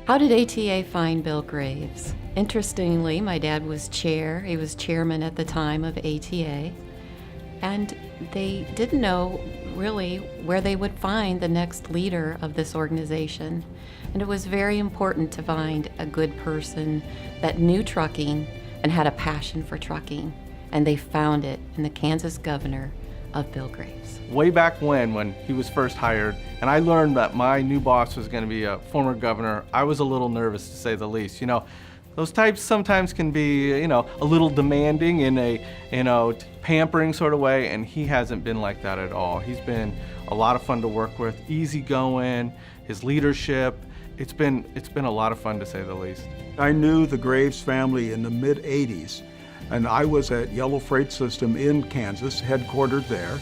How did ATA find Bill Graves? Interestingly, my dad was chair. He was chairman at the time of ATA. And they didn't know really where they would find the next leader of this organization. And it was very important to find a good person that knew trucking and had a passion for trucking. And they found it in the Kansas governor of Bill Graves. Way back when he was first hired, and I learned that my new boss was going to be a former governor, I was a little nervous, to say the least. You know, those types sometimes can be, a little demanding in a, pampering sort of way, and he hasn't been like that at all. He's been a lot of fun to work with, easygoing, his leadership. It's been a lot of fun, to say the least. I knew the Graves family in the mid-'80s, and I was at Yellow Freight System in Kansas, headquartered there,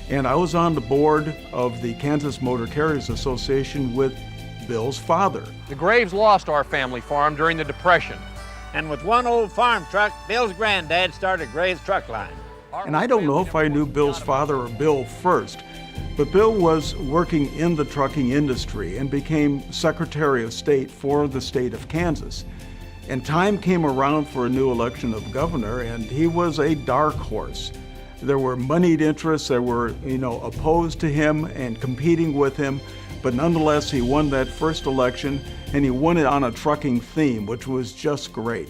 and I was on the board of the Kansas Motor Carriers Association with Bill's father. The Graves lost our family farm during the Depression. And with one old farm truck, Bill's granddad started Graves Truck Line. And I don't know if I knew Bill's father or Bill first, but Bill was working in the trucking industry and became Secretary of State for the state of Kansas. And time came around for a new election of governor, and he was a dark horse. There were moneyed interests that were, opposed to him and competing with him, but nonetheless, he won that first election, and he won it on a trucking theme, which was just great.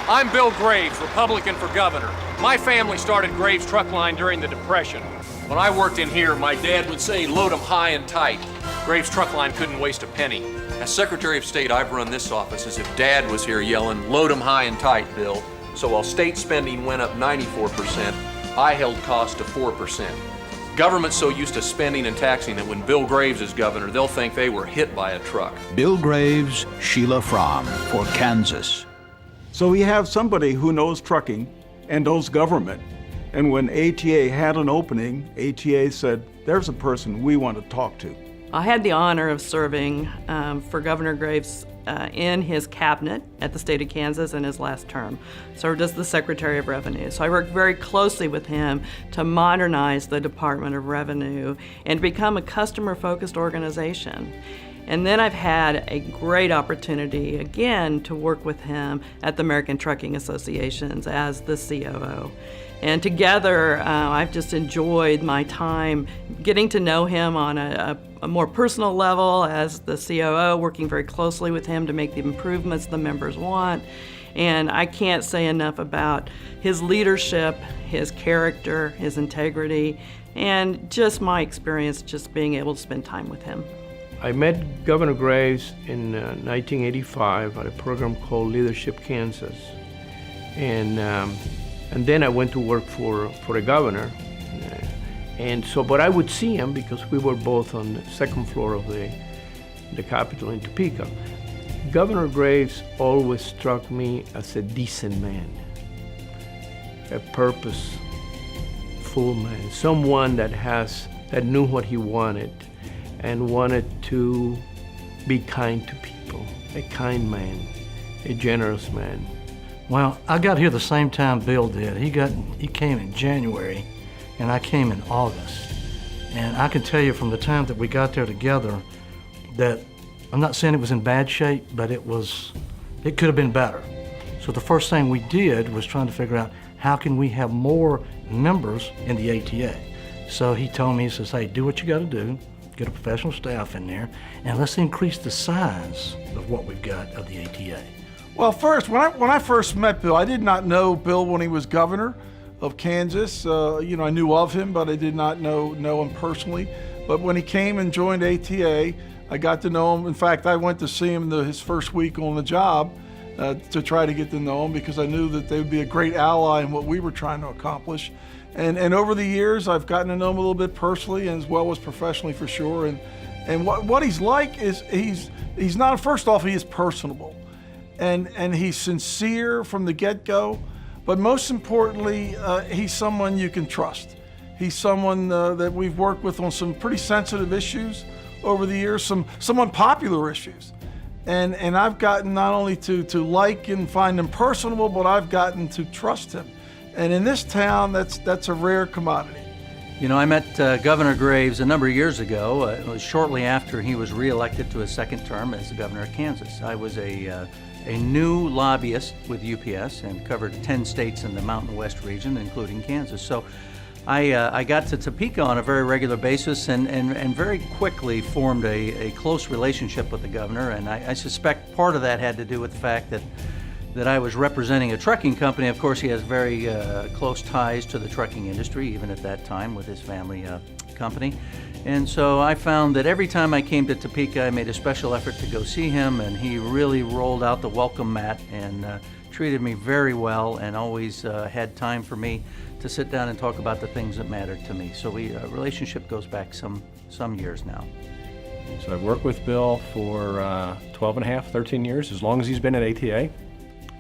I'm Bill Graves, Republican for governor. My family started Graves Truck Line during the Depression. When I worked in here, my dad would say, load 'em high and tight. Graves Truck Line couldn't waste a penny. As Secretary of State, I've run this office as if Dad was here yelling, load 'em high and tight, Bill. So while state spending went up 94%, I held costs to 4%. Government's so used to spending and taxing that when Bill Graves is governor, they'll think they were hit by a truck. Bill Graves, Sheila Fromm for Kansas. So we have somebody who knows trucking and knows government. And when ATA had an opening, ATA said, there's a person we want to talk to. I had the honor of serving for Governor Graves in his cabinet at the state of Kansas in his last term. Served as the Secretary of Revenue. So I worked very closely with him to modernize the Department of Revenue and become a customer-focused organization. And then I've had a great opportunity again to work with him at the American Trucking Associations as the COO. And together, I've just enjoyed my time getting to know him on a more personal level as the COO, working very closely with him to make the improvements the members want. And I can't say enough about his leadership, his character, his integrity, and just my experience just being able to spend time with him. I met Governor Graves in 1985 at a program called Leadership Kansas. And then I went to work for the governor. But I would see him because we were both on the second floor of the Capitol in Topeka. Governor Graves always struck me as a decent man, a purposeful man, someone that knew what he wanted and wanted to be kind to people, a kind man, a generous man. Well, I got here the same time Bill did. He came in January, and I came in August. And I can tell you from the time that we got there together that I'm not saying it was in bad shape, but it could have been better. So the first thing we did was trying to figure out how can we have more members in the ATA. So he told me, he says, hey, do what you got to do, get a professional staff in there, and let's increase the size of what we've got of the ATA. Well, first, when I first met Bill, I did not know Bill when he was governor of Kansas. I knew of him, but I did not know him personally. But when he came and joined ATA, I got to know him. In fact, I went to see him his first week on the job to try to get to know him because I knew that they would be a great ally in what we were trying to accomplish. And over the years, I've gotten to know him a little bit personally and as well as professionally for sure. And what he's like is he's not, first off, he is personable. And he's sincere from the get-go, but most importantly, he's someone you can trust. He's someone that we've worked with on some pretty sensitive issues over the years, some unpopular issues. And I've gotten not only to like and find him personable, but I've gotten to trust him. And in this town, that's a rare commodity. You know, I met Governor Graves a number of years ago. It was shortly after he was reelected to his second term as the governor of Kansas. I was a new lobbyist with UPS and covered 10 states in the Mountain West region, including Kansas. So I got to Topeka on a very regular basis and very quickly formed a close relationship with the governor. And I suspect part of that had to do with the fact that I was representing a trucking company. Of course, he has very close ties to the trucking industry, even at that time with his family company. And so I found that every time I came to Topeka, I made a special effort to go see him, and he really rolled out the welcome mat and treated me very well and always had time for me to sit down and talk about the things that mattered to me. So our relationship goes back some years now. So I've worked with Bill for 12 and a half, 13 years, as long as he's been at ATA,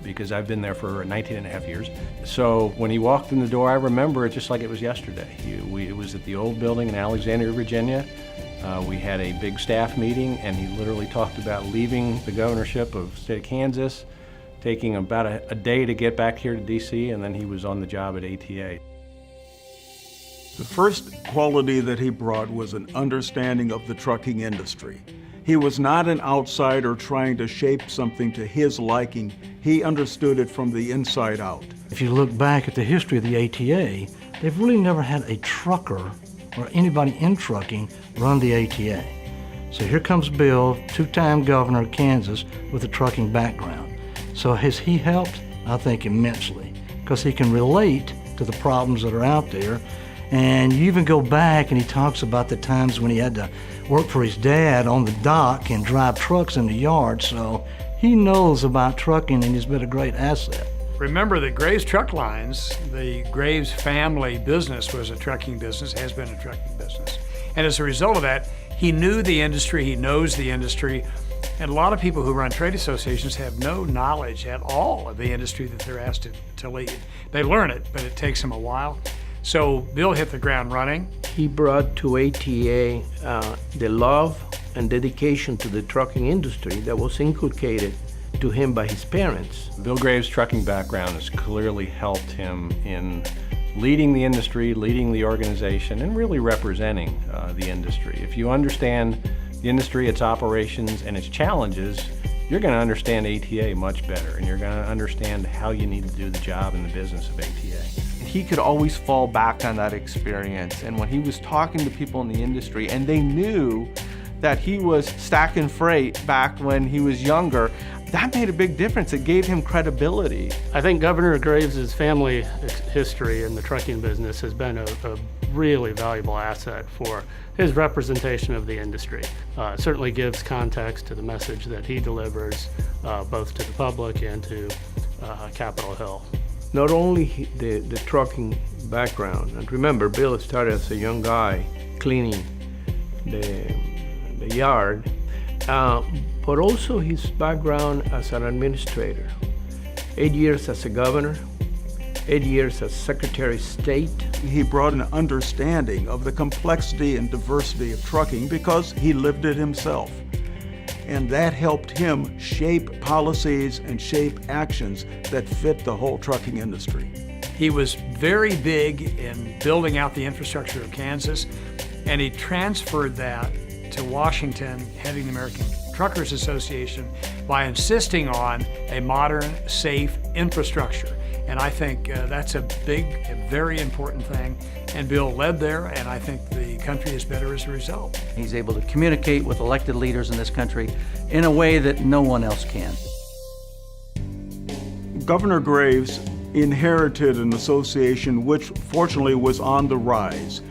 because I've been there for 19 and a half years. So when he walked in the door, I remember it just like it was yesterday. It was at the old building in Alexandria, Virginia. We had a big staff meeting, and he literally talked about leaving the governorship of the state of Kansas, taking about a day to get back here to DC, and then he was on the job at ATA. The first quality that he brought was an understanding of the trucking industry. He was not an outsider trying to shape something to his liking. He understood it from the inside out. If you look back at the history of the ATA, they've really never had a trucker or anybody in trucking run the ATA. So here comes Bill, two-time governor of Kansas with a trucking background. So has he helped? I think immensely, because he can relate to the problems that are out there. And you even go back and he talks about the times when he had to work for his dad on the dock and drive trucks in the yard. So he knows about trucking, and he's been a great asset. Remember that Graves Truck Lines, the Graves family business, was a trucking business, has been a trucking business. And as a result of that, he knew the industry, he knows the industry, and a lot of people who run trade associations have no knowledge at all of the industry that they're asked to lead. They learn it, but it takes them a while. So Bill hit the ground running. He brought to ATA the love and dedication to the trucking industry that was inculcated to him by his parents. Bill Graves' trucking background has clearly helped him in leading the industry, leading the organization, and really representing the industry. If you understand the industry, its operations, and its challenges, you're going to understand ATA much better, and you're going to understand how you need to do the job in the business of ATA. He could always fall back on that experience, and when he was talking to people in the industry and they knew that he was stacking freight back when he was younger, that made a big difference. It gave him credibility. I think Governor Graves' family history in the trucking business has been a really valuable asset for his representation of the industry. It certainly gives context to the message that he delivers both to the public and to Capitol Hill. Not only the trucking background, and remember, Bill started as a young guy cleaning the yard, but also his background as an administrator. 8 years as a governor, 8 years as Secretary of State. He brought an understanding of the complexity and diversity of trucking because he lived it himself. And that helped him shape policies and shape actions that fit the whole trucking industry. He was very big in building out the infrastructure of Kansas, and he transferred that to Washington, heading the American Truckers Association, by insisting on a modern, safe infrastructure. And I think that's a very important thing. And Bill led there, and I think the country is better as a result. He's able to communicate with elected leaders in this country in a way that no one else can. Governor Graves inherited an association which fortunately was on the rise.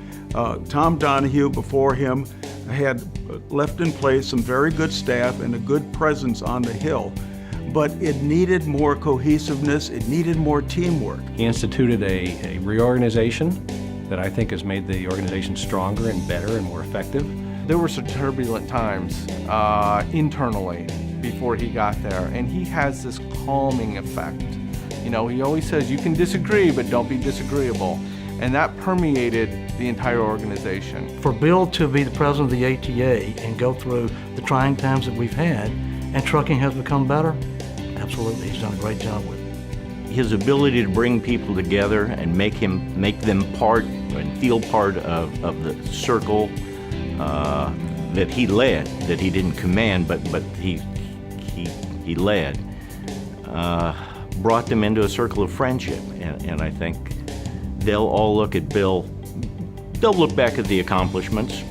Tom Donahue before him had left in place some very good staff and a good presence on the Hill. But it needed more cohesiveness, it needed more teamwork. He instituted a reorganization that I think has made the organization stronger and better and more effective. There were some turbulent times internally before he got there, and he has this calming effect. You know, he always says, you can disagree, but don't be disagreeable. And that permeated the entire organization. For Bill to be the president of the ATA and go through the trying times that we've had, and trucking has become better, absolutely, he's done a great job with it. his ability to bring people together and make them part and feel part of the circle that he led, that he didn't command, but he led, brought them into a circle of friendship. And I think they'll all look at Bill, they'll look back at the accomplishments.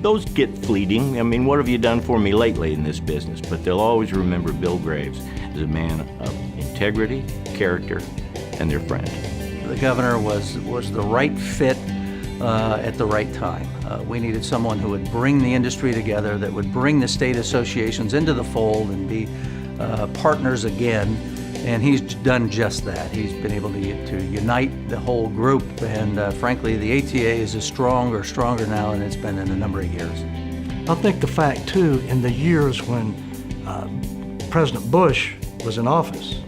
Those get fleeting. I mean, what have you done for me lately in this business? But they'll always remember Bill Graves as a man of integrity, character, and their friend. The governor was the right fit at the right time. We needed someone who would bring the industry together, that would bring the state associations into the fold and be partners again. And he's done just that. He's been able to unite the whole group, and frankly, the ATA is as strong or stronger now than it's been in a number of years. I think the fact, too, in the years when President Bush was in office,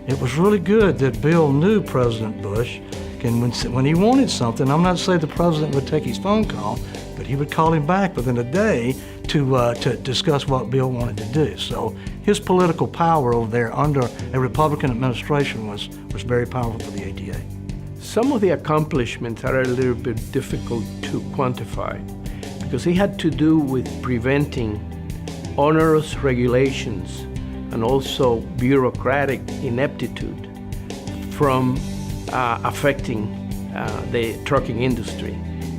it was really good that Bill knew President Bush, and when he wanted something, I'm not saying the president would take his phone call, but he would call him back within a day to discuss what Bill wanted to do. So his political power over there under a Republican administration was very powerful for the ATA. Some of the accomplishments are a little bit difficult to quantify because he had to do with preventing onerous regulations and also bureaucratic ineptitude from affecting the trucking industry.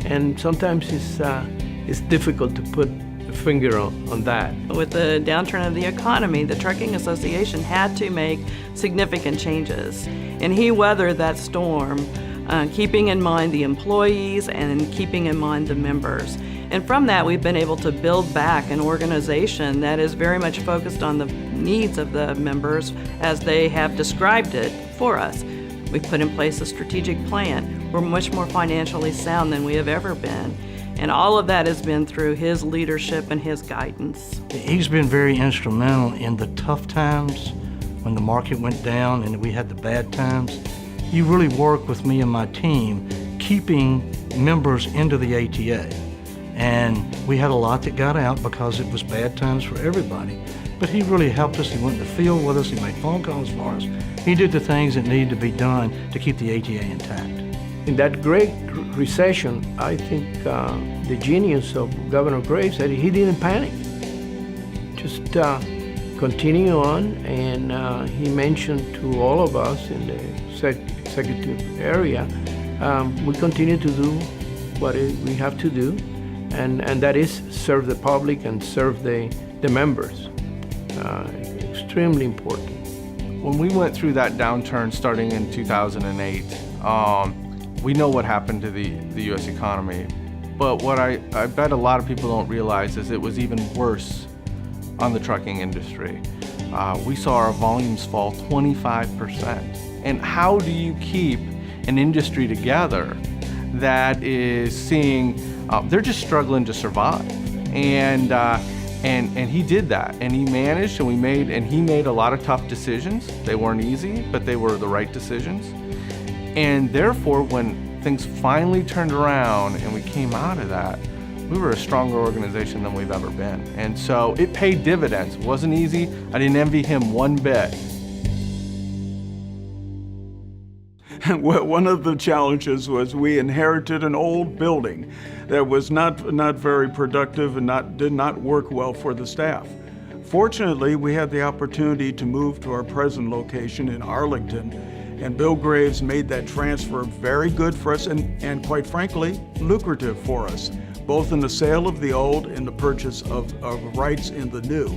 And sometimes it's difficult to put a finger on that. With the downturn of the economy, the Trucking Association had to make significant changes. And he weathered that storm, keeping in mind the employees and keeping in mind the members. And from that, we've been able to build back an organization that is very much focused on the needs of the members as they have described it for us. We've put in place a strategic plan. We're much more financially sound than we have ever been. And all of that has been through his leadership and his guidance. He's been very instrumental in the tough times when the market went down and we had the bad times. He really worked with me and my team keeping members into the ATA. And we had a lot that got out because it was bad times for everybody. But he really helped us. He went in the field with us. He made phone calls for us. He did the things that needed to be done to keep the ATA intact. In that great recession, I think the genius of Governor Graves said he didn't panic. Just continue on, and he mentioned to all of us in the executive area, we continue to do what we have to do, and that is serve the public and serve the members. Extremely important. When we went through that downturn starting in 2008, we know what happened to the U.S. economy, but what I bet a lot of people don't realize is it was even worse on the trucking industry. We saw our volumes fall 25%. And how do you keep an industry together that is seeing, they're just struggling to survive? And he did that, and he managed, and he made a lot of tough decisions. They weren't easy, but they were the right decisions. And therefore, when things finally turned around and we came out of that, we were a stronger organization than we've ever been. And so it paid dividends. It wasn't easy. I didn't envy him one bit. One of the challenges was we inherited an old building that was not very productive and did not work well for the staff. Fortunately, we had the opportunity to move to our present location in Arlington, and Bill Graves made that transfer very good for us and quite frankly, lucrative for us, both in the sale of the old and the purchase of rights in the new.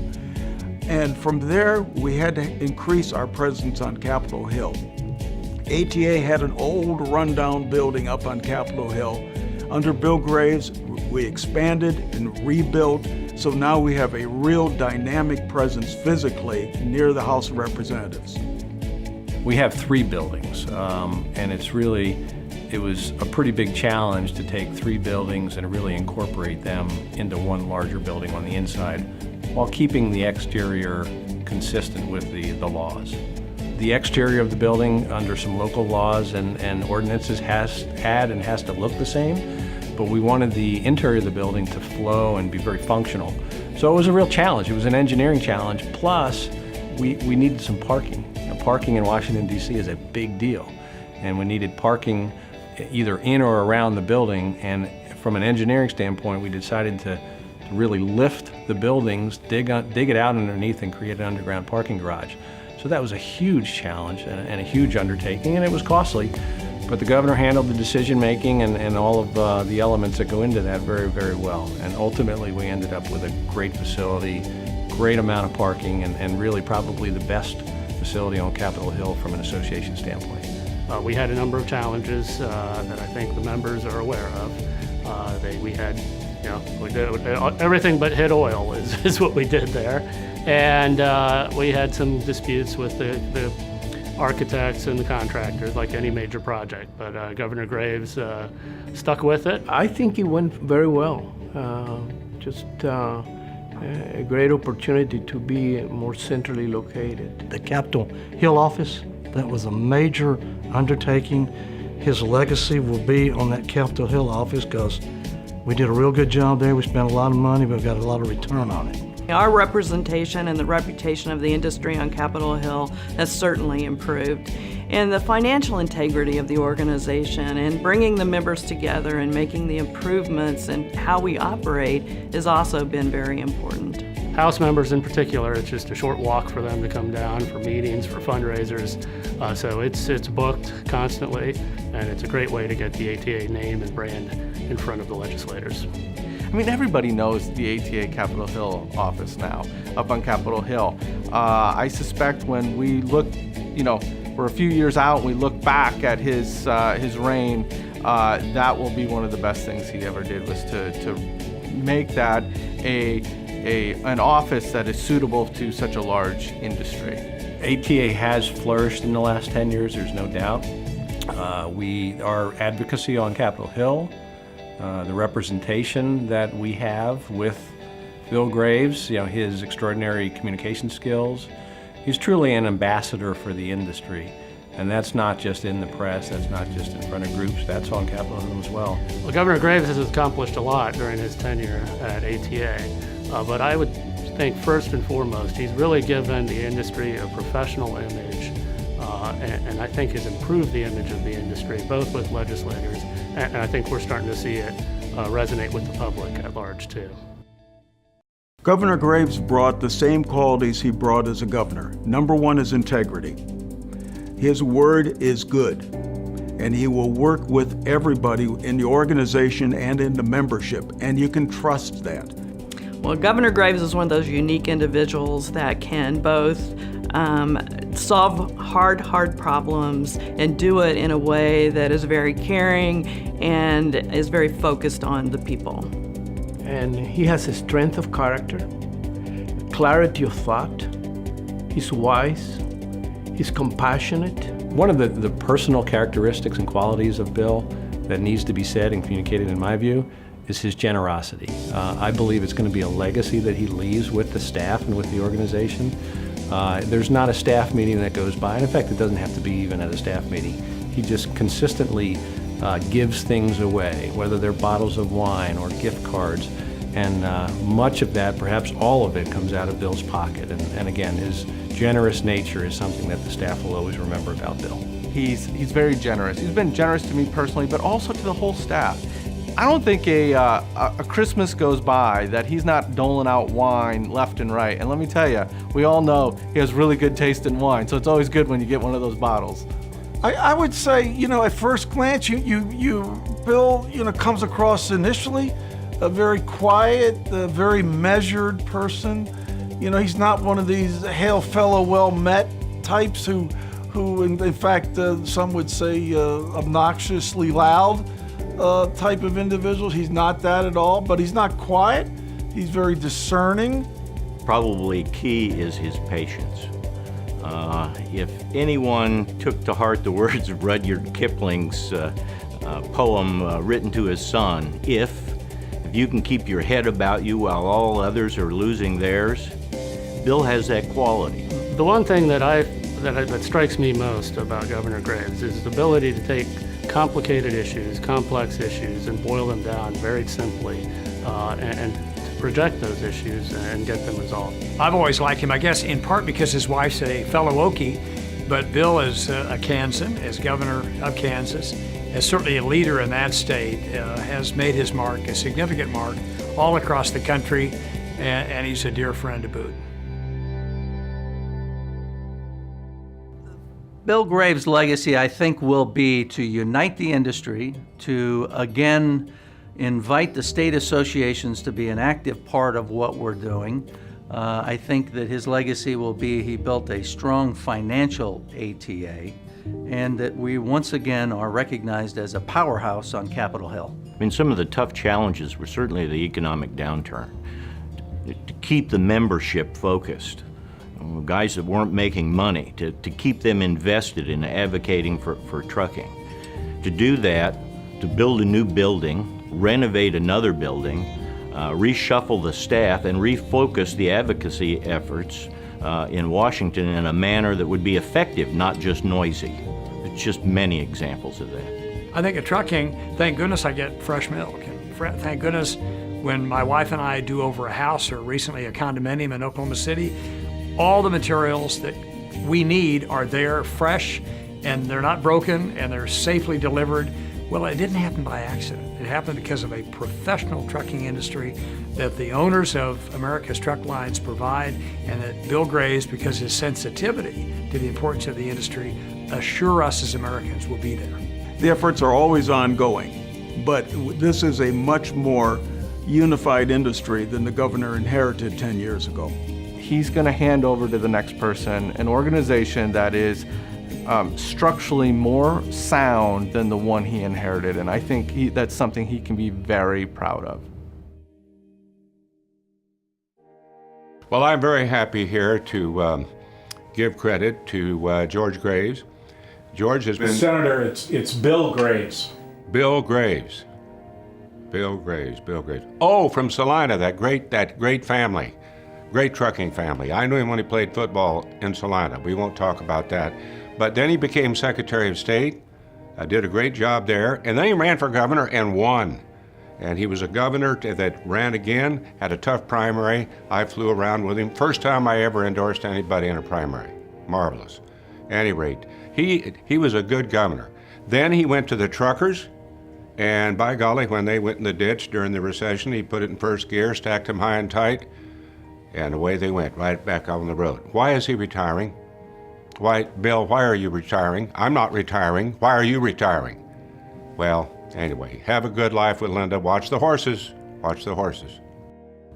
And from there, we had to increase our presence on Capitol Hill. ATA had an old rundown building up on Capitol Hill. Under Bill Graves, we expanded and rebuilt, so now we have a real dynamic presence physically near the House of Representatives. We have 3 buildings, and it was a pretty big challenge to take 3 buildings and really incorporate them into one larger building on the inside while keeping the exterior consistent with the laws. The exterior of the building, under some local laws and ordinances, has to look the same, but we wanted the interior of the building to flow and be very functional. So it was a real challenge. It was an engineering challenge, plus we needed some parking. Parking in Washington, D.C. is a big deal, and we needed parking either in or around the building, and from an engineering standpoint, we decided to really lift the buildings, dig it out underneath and create an underground parking garage. So that was a huge challenge and a huge undertaking, and it was costly, but the governor handled the decision making and all of the elements that go into that very, very well. And ultimately we ended up with a great facility, great amount of parking, and really probably the best facility on Capitol Hill from an association standpoint. We had a number of challenges that I think the members are aware of. We had, we did everything but hit oil is what we did there. And we had some disputes with the architects and the contractors, like any major project. But Governor Graves stuck with it. I think it went very well. Just a great opportunity to be more centrally located. The Capitol Hill office, that was a major undertaking. His legacy will be on that Capitol Hill office because we did a real good job there. We spent a lot of money, but got a lot of return on it. Our representation and the reputation of the industry on Capitol Hill has certainly improved. And the financial integrity of the organization and bringing the members together and making the improvements in how we operate has also been very important. House members in particular, it's just a short walk for them to come down for meetings, for fundraisers. So it's booked constantly, and it's a great way to get the ATA name and brand in front of the legislators. I mean, everybody knows the ATA Capitol Hill office now, up on Capitol Hill. I suspect when we look, we're a few years out, we look back at his reign, that will be one of the best things he ever did, was to make that an office that is suitable to such a large industry. ATA has flourished in the last 10 years, there's no doubt. Our advocacy on Capitol Hill, the representation that we have with Bill Graves, his extraordinary communication skills. He's truly an ambassador for the industry. And that's not just in the press, that's not just in front of groups, that's on Capitol Hill as well. Well, Governor Graves has accomplished a lot during his tenure at ATA, but I would think first and foremost, he's really given the industry a professional image, and I think has improved the image of the industry, both with legislators, and I think we're starting to see it resonate with the public at large too. Governor Graves brought the same qualities he brought as a governor. Number one is integrity. His word is good, and he will work with everybody in the organization and in the membership, and you can trust that. Well, Governor Graves is one of those unique individuals that can both solve hard problems and do it in a way that is very caring and is very focused on the people. And he has a strength of character, clarity of thought. He's wise, he's compassionate. One of the personal characteristics and qualities of Bill that needs to be said and communicated, in my view, is his generosity. I believe it's going to be a legacy that he leaves with the staff and with the organization. There's not a staff meeting that goes by, and in fact, it doesn't have to be even at a staff meeting. He just consistently gives things away, whether they're bottles of wine or gift cards, and much of that, perhaps all of it, comes out of Bill's pocket. And again, his generous nature is something that the staff will always remember about Bill. He's very generous. He's been generous to me personally, but also to the whole staff. I don't think a Christmas goes by that he's not doling out wine left and right. And let me tell you, we all know he has really good taste in wine, so it's always good when you get one of those bottles. I would say, at first glance, Bill, comes across initially a very quiet, very measured person. He's not one of these hail fellow well met types who in fact, some would say obnoxiously loud type of individual. He's not that at all, but he's not quiet. He's very discerning. Probably key is his patience. If anyone took to heart the words of Rudyard Kipling's poem written to his son, if you can keep your head about you while all others are losing theirs, Bill has that quality. The one thing that strikes me most about Governor Graves is his ability to take complicated issues, complex issues, and boil them down very simply, and to project those issues and get them resolved. I've always liked him, I guess, in part because his wife's a fellow Okie, But Bill, as a Kansan, as governor of Kansas, as certainly a leader in that state, has made his mark, a significant mark, all across the country, and he's a dear friend to boot. Bill Graves' legacy, I think, will be to unite the industry, to again invite the state associations to be an active part of what we're doing. I think that his legacy will be he built a strong financial ATA, and that we once again are recognized as a powerhouse on Capitol Hill. I mean, some of the tough challenges were certainly the economic downturn. To keep the membership focused, guys that weren't making money, to keep them invested in advocating for trucking. To do that, to build a new building, renovate another building, reshuffle the staff, and refocus the advocacy efforts in Washington in a manner that would be effective, not just noisy. It's just many examples of that. I think of trucking, thank goodness I get fresh milk. And thank goodness when my wife and I do over a house or recently a condominium in Oklahoma City, all the materials that we need are there, fresh, and they're not broken, and they're safely delivered. Well, it didn't happen by accident. It happened because of a professional trucking industry that the owners of America's truck lines provide, and that Bill Graves, because his sensitivity to the importance of the industry, assure us as Americans will be there. The efforts are always ongoing, but this is a much more unified industry than the governor inherited 10 years ago. He's going to hand over to the next person an organization that is structurally more sound than the one he inherited, and I think that's something he can be very proud of. Well, I'm very happy here to give credit to George Graves. George has been... Senator, it's Bill Graves. Bill Graves. Bill Graves, Bill Graves. Oh, from Salina, that great family. Great trucking family. I knew him when he played football in Salina. We won't talk about that. But then he became Secretary of State, did a great job there, and then he ran for governor and won. And he was a governor that ran again, had a tough primary. I flew around with him. First time I ever endorsed anybody in a primary. Marvelous. At any rate, he was a good governor. Then he went to the truckers, and by golly, when they went in the ditch during the recession, he put it in first gear, stacked them high and tight, and away they went, right back on the road. Why is he retiring? Why, Bill, why are you retiring? I'm not retiring. Why are you retiring? Well, anyway, have a good life with Linda. Watch the horses. Watch the horses.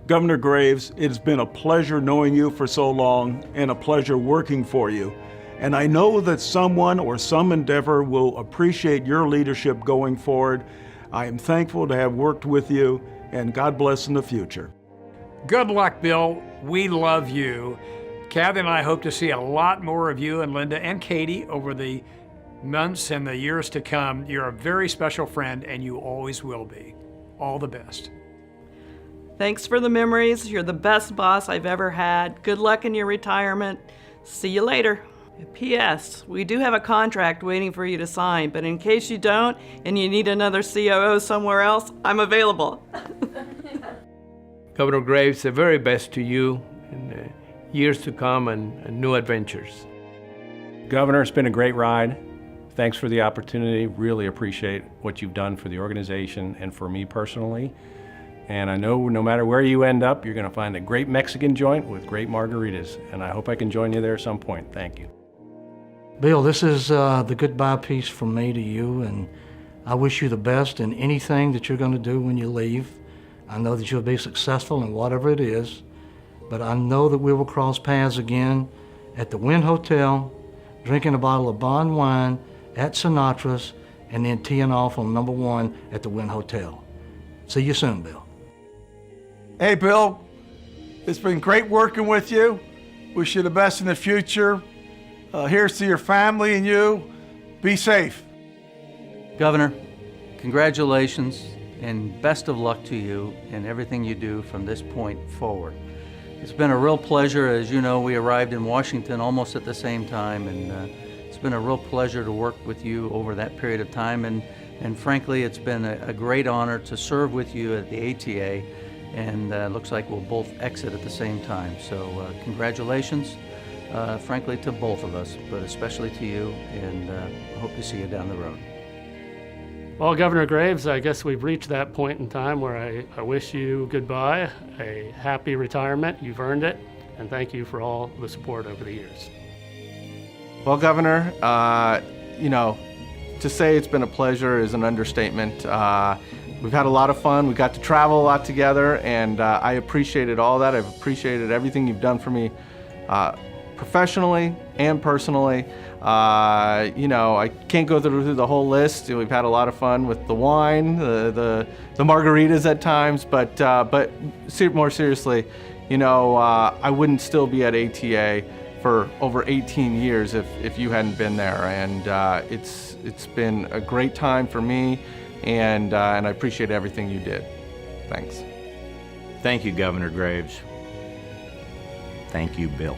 Governor Graves, it has been a pleasure knowing you for so long and a pleasure working for you. And I know that someone or some endeavor will appreciate your leadership going forward. I am thankful to have worked with you, and God bless in the future. Good luck, Bill. We love you. Kathy and I hope to see a lot more of you and Linda and Katie over the months and the years to come. You're a very special friend, and you always will be. All the best. Thanks for the memories. You're the best boss I've ever had. Good luck in your retirement. See you later. P.S. We do have a contract waiting for you to sign, but in case you don't and you need another COO somewhere else, I'm available. Governor Graves, the very best to you in the years to come and new adventures. Governor, it's been a great ride. Thanks for the opportunity. Really appreciate what you've done for the organization and for me personally. And I know no matter where you end up, you're going to find a great Mexican joint with great margaritas. And I hope I can join you there at some point. Thank you. Bill, this is the goodbye piece from me to you, and I wish you the best in anything that you're going to do when you leave. I know that you'll be successful in whatever it is, but I know that we will cross paths again at the Wynn Hotel, drinking a bottle of Bond wine at Sinatra's, and then teeing off on number 1 at the Wynn Hotel. See you soon, Bill. Hey, Bill, it's been great working with you. Wish you the best in the future. Here's to your family and you. Be safe. Governor, congratulations and best of luck to you in everything you do from this point forward. It's been a real pleasure. As you know, we arrived in Washington almost at the same time, and it's been a real pleasure to work with you over that period of time. And frankly, it's been a great honor to serve with you at the ATA, and looks like we'll both exit at the same time. So congratulations. frankly, to both of us, but especially to you, and I hope to see you down the road. Well, Governor Graves, I guess we've reached that point in time where I wish you goodbye, a happy retirement. You've earned it, and thank you for all the support over the years. Well, Governor, to say it's been a pleasure is an understatement. We've had a lot of fun. We got to travel a lot together, and I appreciated all that. I've appreciated everything you've done for me professionally and personally. I can't go through the whole list. We've had a lot of fun with the wine, the margaritas at times, but more seriously, I wouldn't still be at ATA for over 18 years if you hadn't been there, and it's been a great time for me, and I appreciate everything you did. Thanks. Thank you, Governor Graves. Thank you, Bill.